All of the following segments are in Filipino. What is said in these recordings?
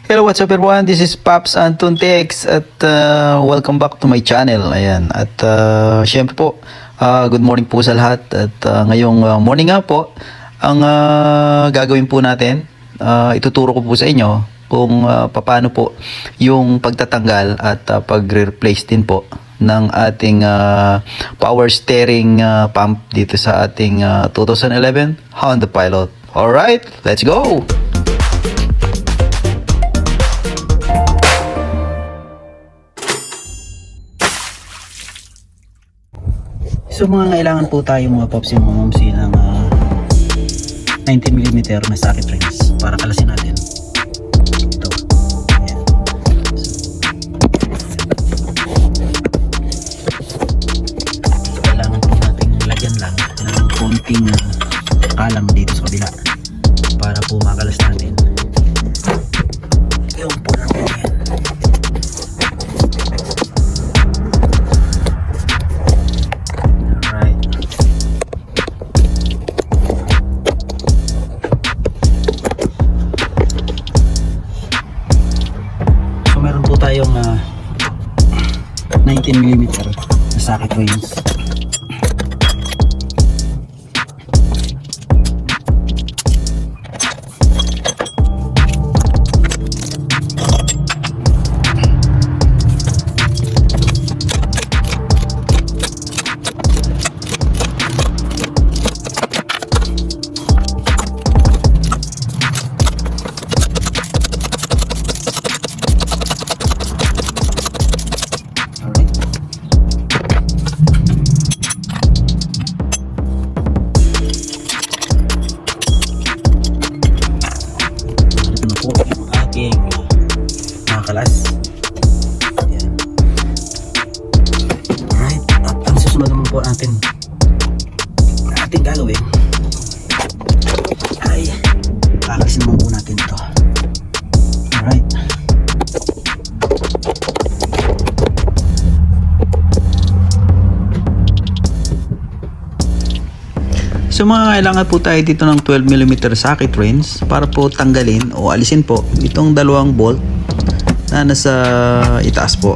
Hello, what's up everyone? This is Paps Anton Tex at welcome back to my channel. Ayan. At syempre po, good morning po sa lahat. At ngayong morning nga po, ang gagawin po natin, ituturo ko po sa inyo kung paano po yung pagtatanggal at pagre-replace din po ng ating power steering pump dito sa ating 2011 Honda Pilot. Alright, let's go! So mga kailangan po tayo mga pops yung mga mamsi ng 90mm na socket rings para kalasin natin. Ito. Ayan. So kailangan po natin lagyan lang ng konting kalam dito sa kabila para po makalas natin. Yung po natin yan. Tayong 19mm na socket rings. Kalas. Ayan. Alright. At ang susunod naman po natin gagawin ay kakalisin naman po natin ito. Alright. So mga kailangan po tayo dito ng 12mm socket rings para po tanggalin o alisin po itong dalawang bolt na nasa itaas po.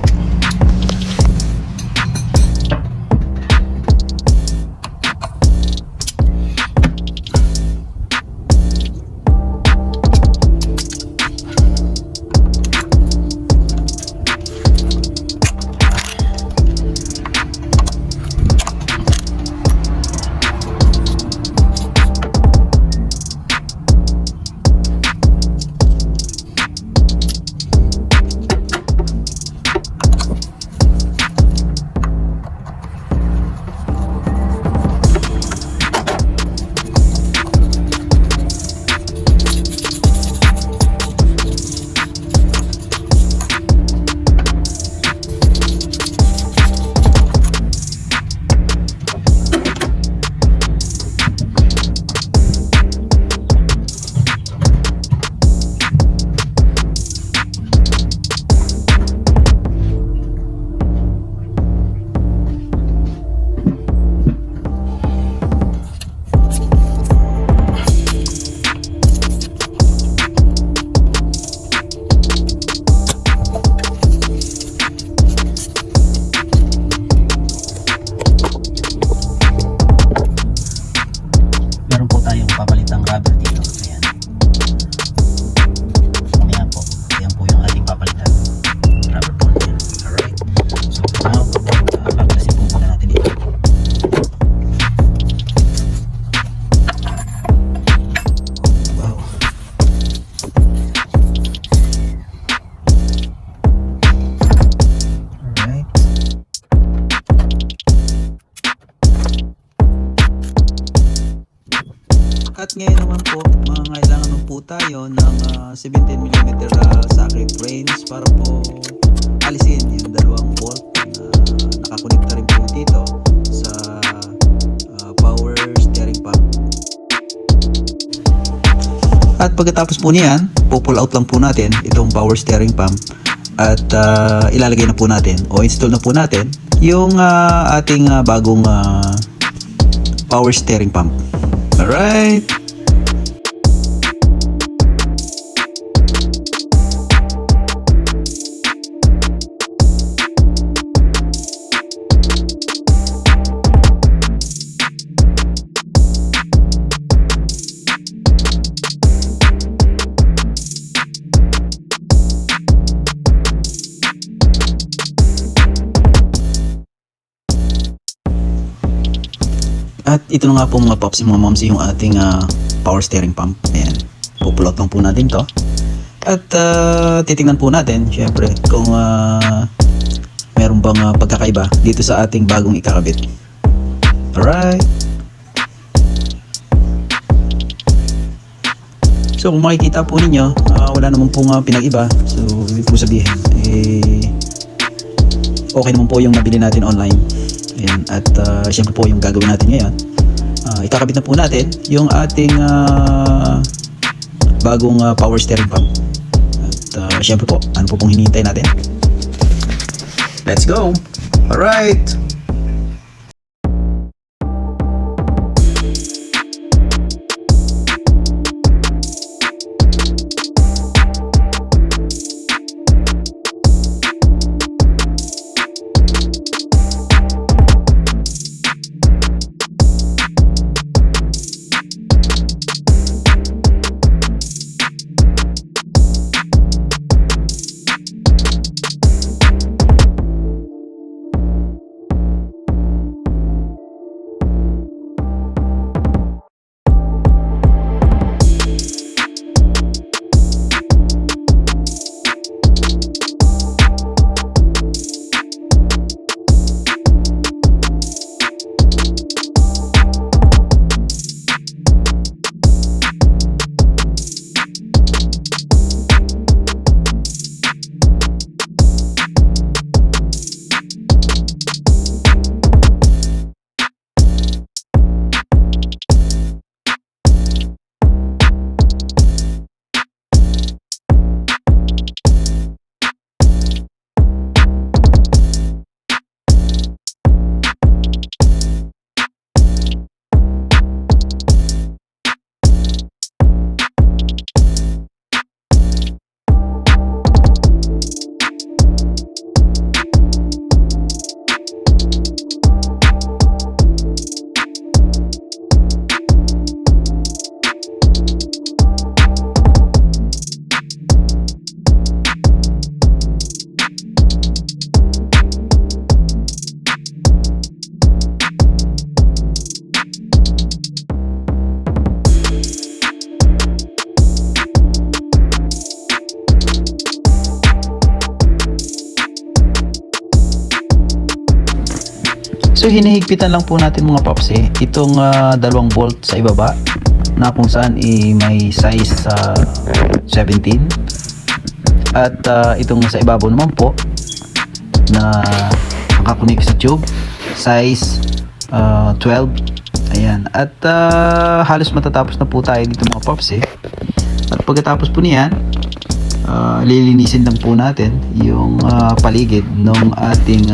At ngayon naman po, mga kailangan naman po tayo ng 17mm socket rings para po alisin yung dalawang bolt na nakakonekta rin po dito sa power steering pump. At pagkatapos po niyan, pull out lang po natin itong power steering pump at ilalagay na po natin o install na po natin yung ating bagong power steering pump. Alright. At ito na nga po mga pops, mga moms, yung ating power steering pump. Ayan. Pupulot lang po natin to. At titingnan po natin, syempre, kung meron bang pagkakaiba dito sa ating bagong ikakabit. Alright. So kung makikita po ninyo, wala naman pong pinag-iba. So ibig po sabihin, okay naman po yung nabili natin online. Ayan. At syempre po yung gagawin natin ngayon, ikakabit na po natin yung ating bagong power steering pump. At syempre po, ano po pong hinihintay natin? Let's go! Alright! So hinihigpitan lang po natin mga pops itong dalawang bolt sa ibaba na kung saan may size 17 at itong sa ibabaw naman po na nakakunik sa tube size 12. Ayan, at halos matatapos na po tayo dito mga pops at pagkatapos po niyan lilinisin lang po natin yung paligid ng ating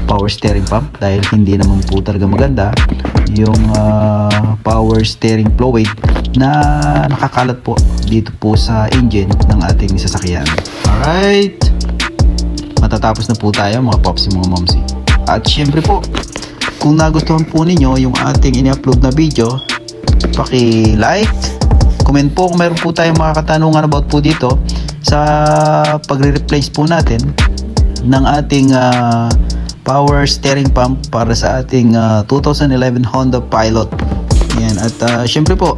power steering pump dahil hindi naman po talaga maganda yung power steering fluid na nakakalat po dito po sa engine ng ating sasakyan. Alright, matatapos na po tayo mga pops, mga moms. At syempre po, kung nagustuhan po ninyo yung ating ini-upload na video, paki-like, comment po kung meron po tayong mga katanungan about po dito sa pagre-replace po natin ng ating power steering pump para sa ating 2011 Honda Pilot. Yan. At syempre po,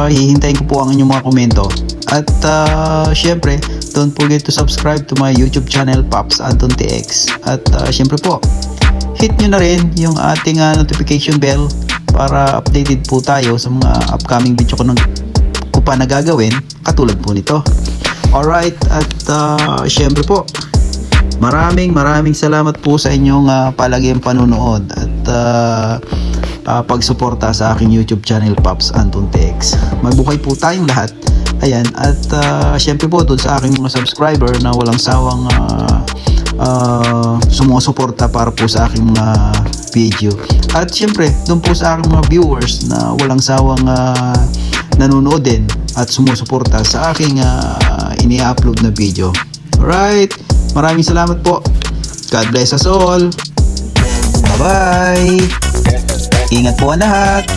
hihintayin ko po ang inyong mga komento. At syempre, don't forget to subscribe to my YouTube channel, Pops Anton TX. At syempre po, hit nyo na rin yung ating notification bell para updated po tayo sa mga upcoming video ko pa na gagawin katulad po nito. Alright, at syempre po, maraming salamat po sa inyong palagiang panunood at pagsuporta sa aking YouTube channel, Pops Anton TX. Mabuhay po tayong lahat. Ayan, at syempre po doon sa aking mga subscriber na walang sawang sumusuporta para po sa aking mga video. At syempre doon po sa aking mga viewers na walang sawang nanonood din at sumusuporta sa aking ini-upload na video. Alright, maraming salamat po. God bless us all. Bye bye. Ingat po ang lahat.